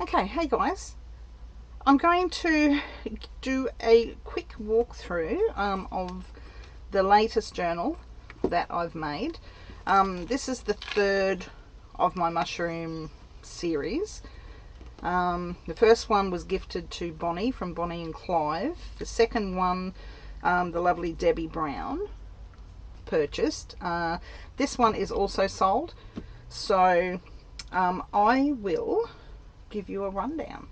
Okay, hey guys, I'm going to do a quick walkthrough of the latest journal that I've made. This is the third of my mushroom series. The first one was gifted to Bonnie from Bonny and Clive. The second one, the lovely Debbie Browne purchased. This one is also sold, so I will give you a rundown.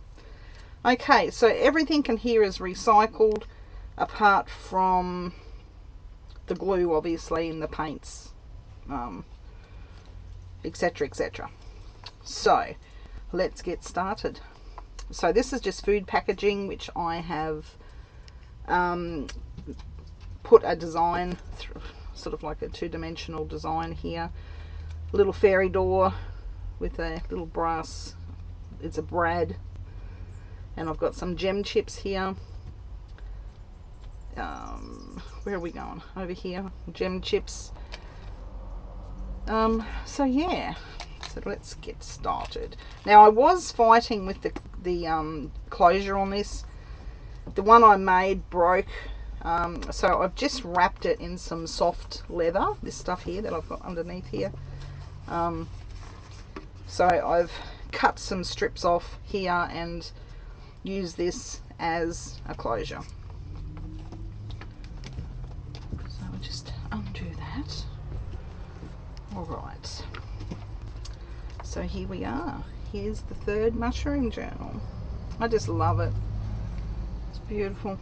Okay, so everything in here is recycled apart from the glue, obviously, and the paints, etc, etc. So let's get started. So this is just food packaging, which I have put a design through, sort of like a two-dimensional design here. A little fairy door with a little brass, it's a brad, and I've got some gem chips here. Where are we going? Over here, gem chips. So yeah, so let's get started. Now I was fighting with the closure on this. The one I made broke, so I've just wrapped it in some soft leather, this stuff here that I've got underneath here. So I've cut some strips off here and use this as a closure. So I'll just undo that. Alright, so here we are. Here's the third mushroom journal. I just love it. It's beautiful.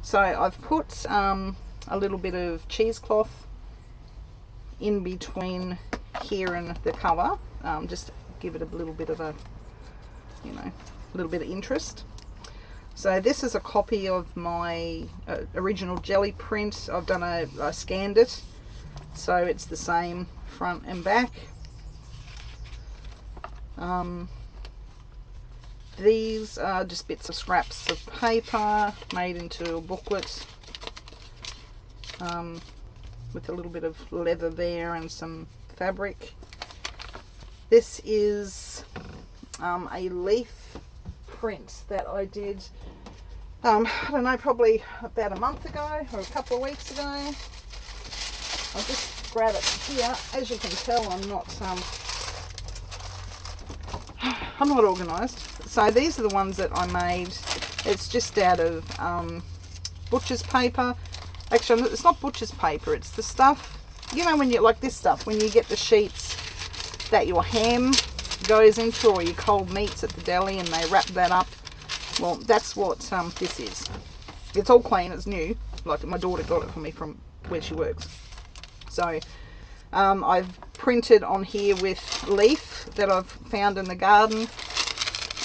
So I've put a little bit of cheesecloth in between here and the cover, just to give it a little bit of a, you know, a little bit of interest. So this is a copy of my original jelly print. I've done I scanned it, so it's the same front and back. These are just bits of scraps of paper made into a booklet, with a little bit of leather there and some fabric. This is a leaf print that I did, I don't know, probably about a month ago or a couple of weeks ago. I'll just grab it here. As you can tell, I'm not organised. So these are the ones that I made. It's just out of butcher's paper. Actually, it's not butcher's paper. It's the stuff, you know, when you like this stuff, when you get the sheets that your ham goes into, or your cold meats at the deli, and they wrap that up. Well, that's what this is. It's all clean. It's new. Like, my daughter got it for me from where she works. So I've printed on here with leaf that I've found in the garden.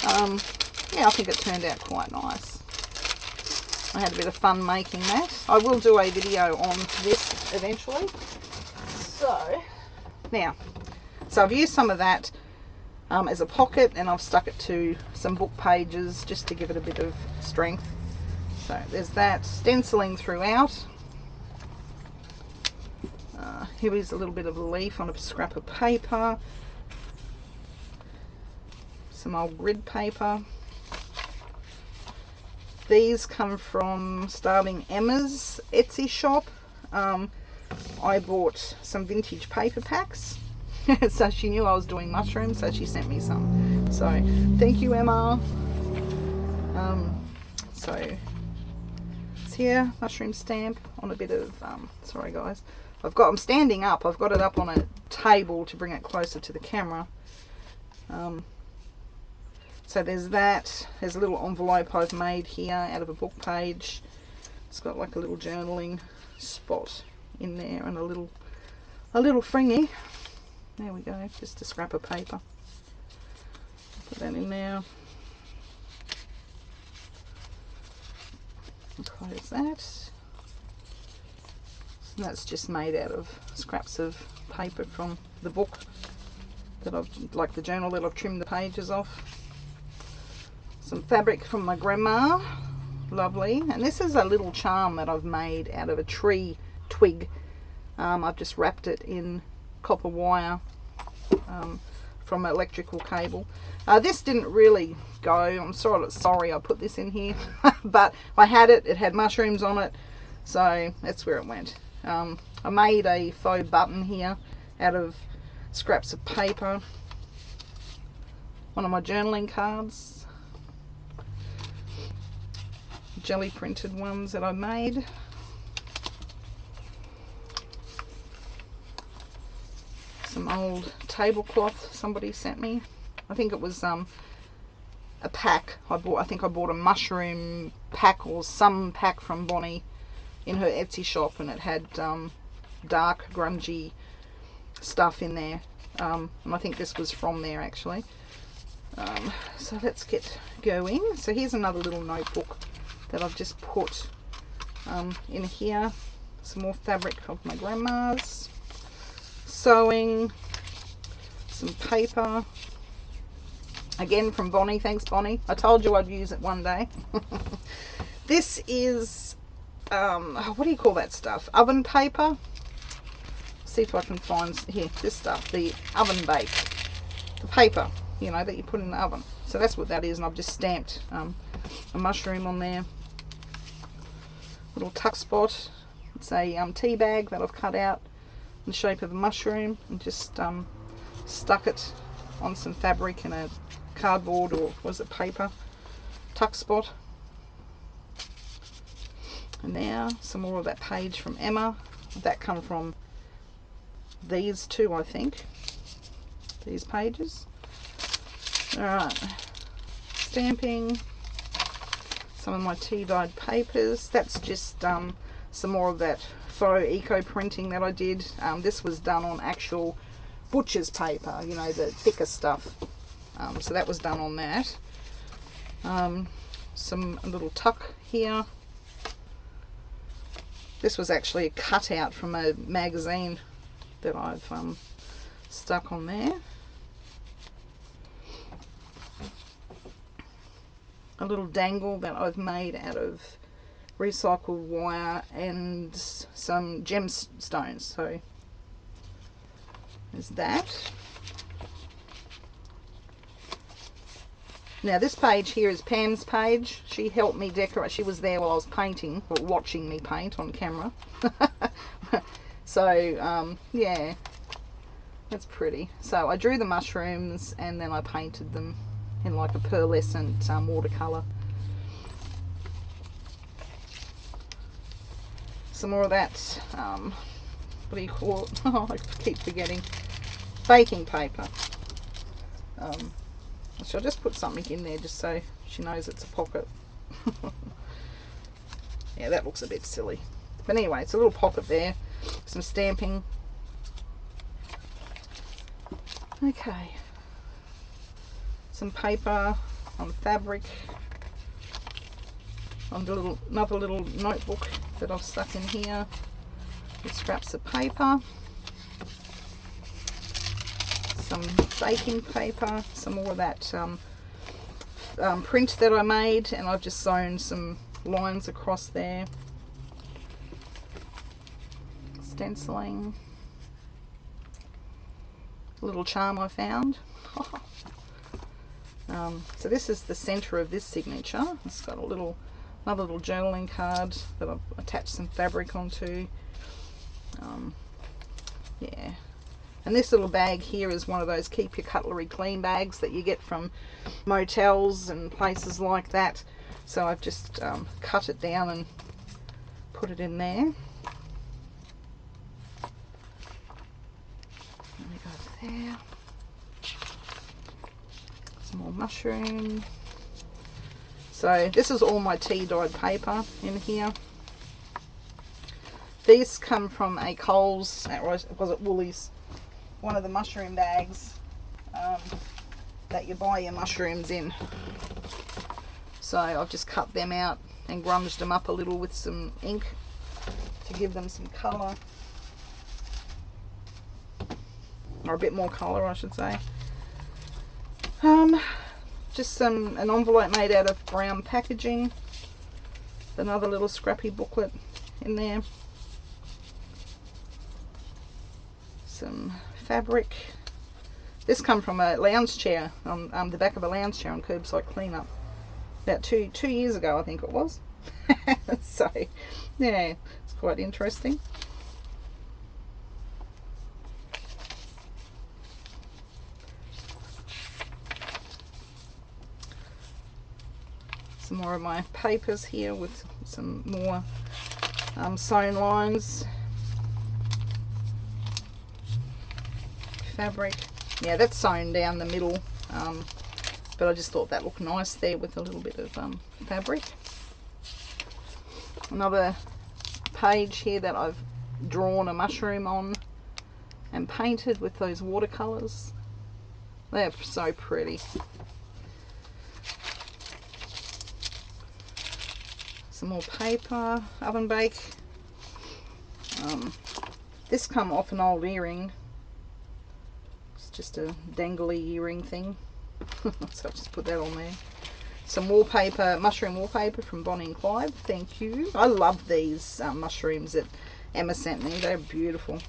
Yeah, I think it turned out quite nice. I had a bit of fun making that. I will do a video on this eventually. So now, so I've used some of that as a pocket, and I've stuck it to some book pages just to give it a bit of strength. So there's that, stenciling throughout. Here is a little bit of a leaf on a scrap of paper, some old grid paper. These come from Starving Emma's Etsy shop. I bought some vintage paper packs. So she knew I was doing mushrooms, so she sent me some. So thank you, Emma. So it's here, mushroom stamp on a bit of, sorry guys, I'm standing up, I've got it up on a table to bring it closer to the camera. So there's that. There's a little envelope I've made here out of a book page. It's got like a little journaling spot in there, and a little fringy. There we go, just a scrap of paper. Put that in there. Close that. And that's just made out of scraps of paper from the book that I've, like the journal that I've trimmed the pages off. Some fabric from my grandma, lovely. And this is a little charm that I've made out of a tree twig. I've just wrapped it in copper wire. from an electrical cable. This didn't really go. I'm sorry I put this in here, but I had it. It had mushrooms on it, so that's where it went. I made a faux button here out of scraps of paper. One of my journaling cards, jelly printed ones that I made. Some old tablecloth somebody sent me. I think it was a pack I bought. I think I bought a mushroom pack or some pack from Bonny in her Etsy shop, and it had dark grungy stuff in there, and I think this was from there actually. So let's get going. So here's another little notebook that I've just put in here. Some more fabric of my grandma's, sewing, some paper, again from Bonny. Thanks Bonny, I told you I'd use it one day. This is what do you call that stuff? Oven paper. See if I can find here, this stuff, the oven bake, the paper, you know, that you put in the oven. So that's what that is, and I've just stamped a mushroom on there. Little tuck spot. It's a tea bag that I've cut out in the shape of a mushroom, and just stuck it on some fabric in a cardboard, or was it paper, tuck spot. And now some more of that page from Emma. That come from these two, I think, these pages. Alright, stamping, some of my tea dyed papers. That's just some more of that faux eco printing that I did. This was done on actual butcher's paper, you know, the thicker stuff. So that was done on that. Some little tuck here. This was actually a cutout from a magazine that I've stuck on there. A little dangle that I've made out of recycled wire and some gemstones. So there's that. Now this page here is Pam's page. She helped me decorate. She was there while I was painting, or watching me paint on camera. So yeah, that's pretty. So I drew the mushrooms and then I painted them in like a pearlescent watercolor. Some more of that, what do you call it? Oh, I keep forgetting. Baking paper. So I'll just put something in there just so she knows it's a pocket. Yeah, that looks a bit silly. But anyway, it's a little pocket there. Some stamping. Okay. Some paper on fabric. On another little notebook that I've stuck in here with scraps of paper. Some baking paper, some more of that print that I made, and I've just sewn some lines across there. Stenciling. A little charm I found. So this is the center of this signature. It's got another little journaling card that I've attached some fabric onto. Yeah. And this little bag here is one of those keep your cutlery clean bags that you get from motels and places like that. So I've just cut it down and put it in there. Let me go there. Some more mushroom. So this is all my tea dyed paper in here. These come from a Coles, was it Woolies? One of the mushroom bags that you buy your mushrooms in. So I've just cut them out and grunged them up a little with some ink to give them some colour, or a bit more colour I should say. Just an envelope made out of brown packaging, another little scrappy booklet in there, some fabric, This come from a lounge chair, on the back of a lounge chair on Curbside Cleanup. About two years ago, I think it was. So, yeah, it's quite interesting. Some more of my papers here with some more sewn lines. Fabric. Yeah, that's sewn down the middle, but I just thought that looked nice there with a little bit of fabric. Another page here that I've drawn a mushroom on and painted with those watercolors. They're so pretty. Some more paper, oven bake. This come off an old earring. It's just a dangly earring thing. So I'll just put that on there. Some wallpaper, mushroom wallpaper from Bonny and Clive. Thank you. I love these mushrooms that Emma sent me. They're beautiful.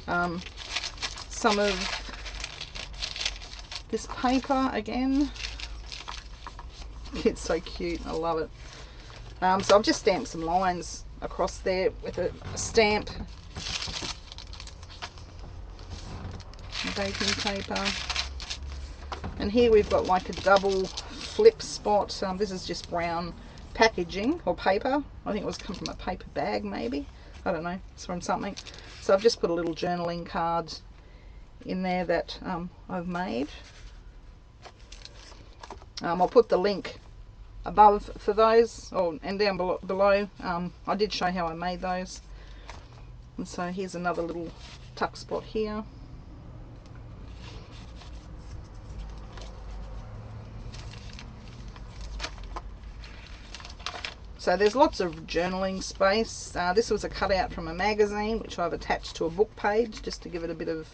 Some of this paper again. It's so cute. I love it. So I've just stamped some lines across there with a stamp. Baking paper. And here we've got like a double flip spot. This is just brown packaging or paper. I think it was come from a paper bag maybe. I don't know. It's from something. So I've just put a little journaling card in there that I've made. I'll put the link above for those, and down below. I did show how I made those. And so here's another little tuck spot here. So there's lots of journaling space. This was a cutout from a magazine which I've attached to a book page just to give it a bit of,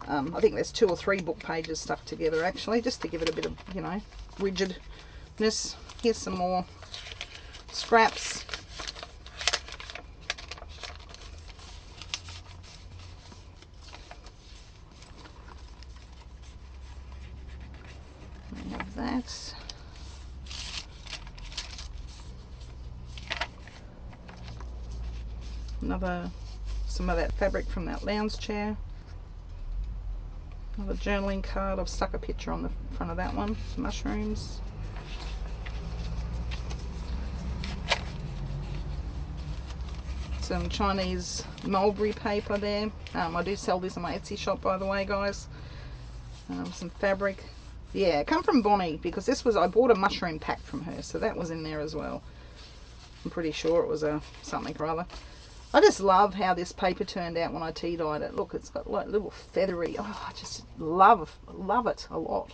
I think there's 2 or 3 book pages stuck together actually, just to give it a bit of, you know, rigidness. Here's some more scraps. We have that. Some of that fabric from that lounge chair. Another journaling card. I've stuck a picture on the front of that one. Some mushrooms. Some Chinese mulberry paper there. I do sell this on my Etsy shop, by the way, guys. Some fabric. Yeah, come from Bonny, because this was, I bought a mushroom pack from her, so that was in there as well. I'm pretty sure it was a something or other. I just love how this paper turned out when I tea dyed it. Look, it's got like little feathery. Oh, I just love it a lot.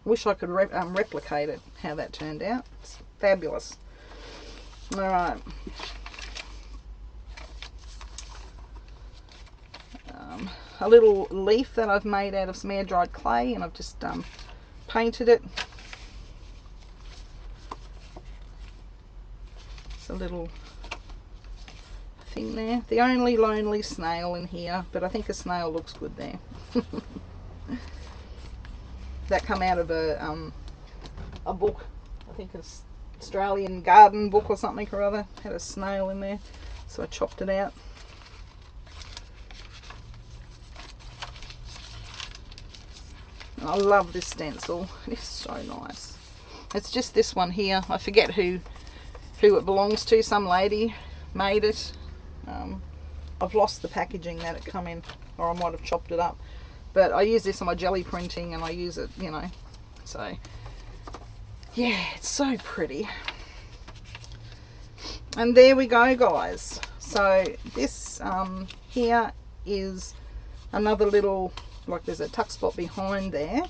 Wish I could replicate it, how that turned out. It's fabulous. All right. A little leaf that I've made out of some air dried clay, and I've just painted it. It's a little thing there. The only lonely snail in here, but I think a snail looks good there. That come out of a book, I think it's Australian garden book or something or other. Had a snail in there, so I chopped it out. I love this stencil. It's so nice. It's just this one here. I forget who it belongs to. Some lady made it. I've lost the packaging that it come in, or I might have chopped it up. But I use this on my jelly printing, and I use it, you know. So yeah, it's so pretty. And there we go, guys. So this here is another little, like there's a tuck spot behind there,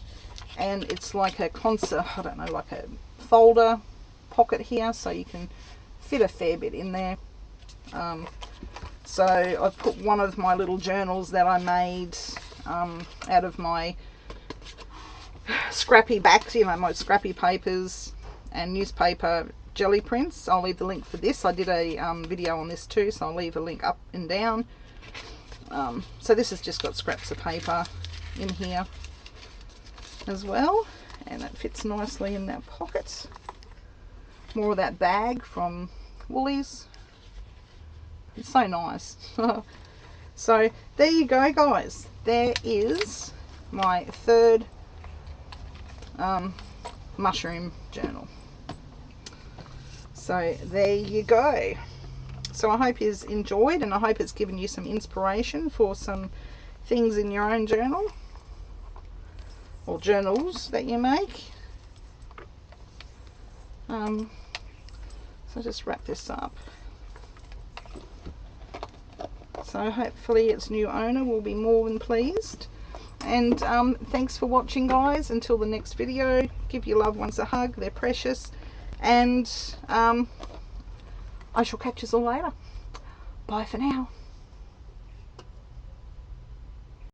and it's like a concert, I don't know, like a folder pocket here, so you can fit a fair bit in there. So I've put one of my little journals that I made out of my scrappy backs, you know, my scrappy papers and newspaper jelly prints. I'll leave the link for this. I did a video on this too, so I'll leave a link up and down. So this has just got scraps of paper in here as well, and it fits nicely in that pocket. More of that bag from Woolies. It's so nice. So there you go, guys. There is my third mushroom journal. So there you go. So I hope you've enjoyed, and I hope it's given you some inspiration for some things in your own journal or journals that you make. So just wrap this up. So hopefully its new owner will be more than pleased. And thanks for watching, guys. Until the next video, give your loved ones a hug. They're precious. And I shall catch you all later. Bye for now.